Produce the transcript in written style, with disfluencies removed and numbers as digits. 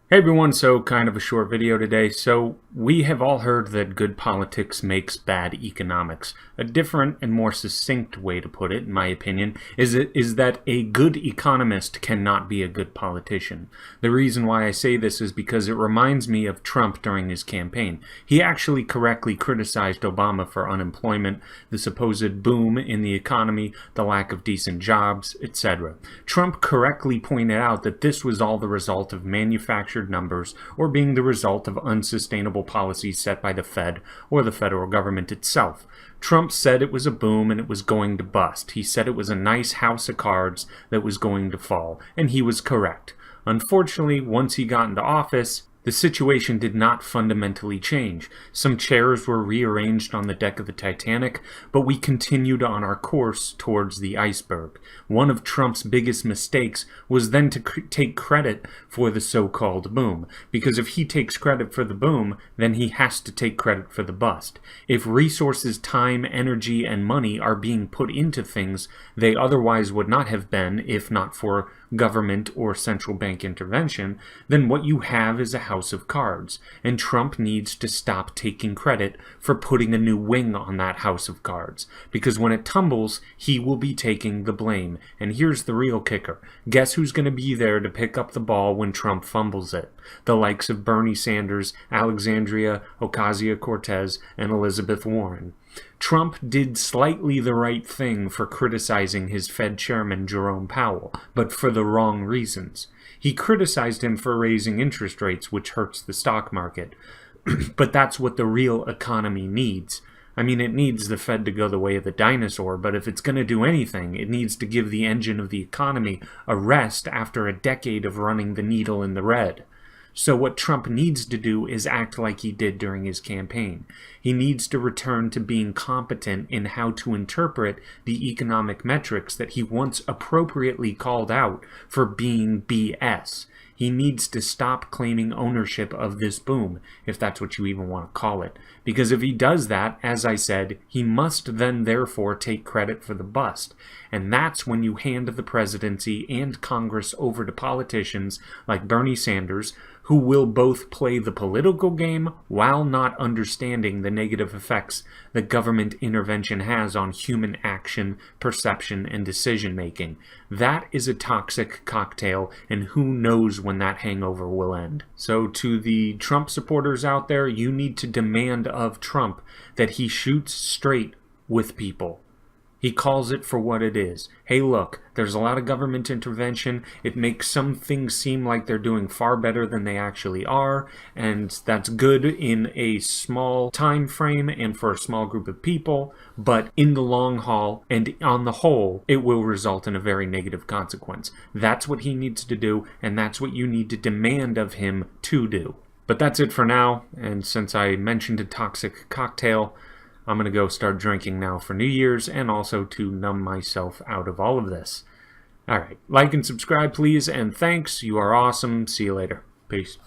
Hey everyone, so kind of a short video today. So we have all heard that good politics makes bad economics. A different and more succinct way to put it, in my opinion, is that a good economist cannot be a good politician. The reason why I say this is because it reminds me of Trump during his campaign. He actually correctly criticized Obama for unemployment, the supposed boom in the economy, the lack of decent jobs, etc. Trump correctly pointed out that this was all the result of manufactured numbers or being the result of unsustainable policies set by the Fed or the federal government itself. Trump said it was a boom and it was going to bust. He said it was a nice house of cards that was going to fall, and he was correct. Unfortunately, once he got into office, the situation did not fundamentally change. Some chairs were rearranged on the deck of the Titanic, but we continued on our course towards the iceberg. One of Trump's biggest mistakes was then to take credit for the so-called boom, because if he takes credit for the boom, then he has to take credit for the bust. If resources, time, energy, and money are being put into things they otherwise would not have been if not for government or central bank intervention, then what you have is a house of cards, and Trump needs to stop taking credit for putting a new wing on that house of cards, because when it tumbles, he will be taking the blame. And here's the real kicker. Guess who's going to be there to pick up the ball when Trump fumbles it? The likes of Bernie Sanders, Alexandria Ocasio-Cortez, and Elizabeth Warren. Trump did slightly the right thing for criticizing his Fed chairman Jerome Powell, but for the wrong reasons. He criticized him for raising interest rates, which hurts the stock market. But that's what the real economy needs. I mean, it needs the Fed to go the way of the dinosaur, but if it's going to do anything, it needs to give the engine of the economy a rest after a decade of running the needle in the red. So what Trump needs to do is act like he did during his campaign. He needs to return to being competent in how to interpret the economic metrics that he once appropriately called out for being BS. He needs to stop claiming ownership of this boom, if that's what you even want to call it. Because if he does that, as I said, he must then therefore take credit for the bust. And that's when you hand the presidency and Congress over to politicians like Bernie Sanders, who will both play the political game while not understanding the negative effects that government intervention has on human action, perception, and decision-making. That is a toxic cocktail, and who knows when that hangover will end. So to the Trump supporters out there, you need to demand of Trump that he shoots straight with people. He calls it for what it is. Hey, look, there's a lot of government intervention. It makes some things seem like they're doing far better than they actually are, and that's good in a small time frame and for a small group of people, but in the long haul and on the whole, it will result in a very negative consequence. That's what he needs to do, and that's what you need to demand of him to do. But that's it for now, and since I mentioned a toxic cocktail, I'm going to go start drinking now for New Year's and also to numb myself out of all of this. Alright, like and subscribe please, and thanks. You are awesome. See you later. Peace.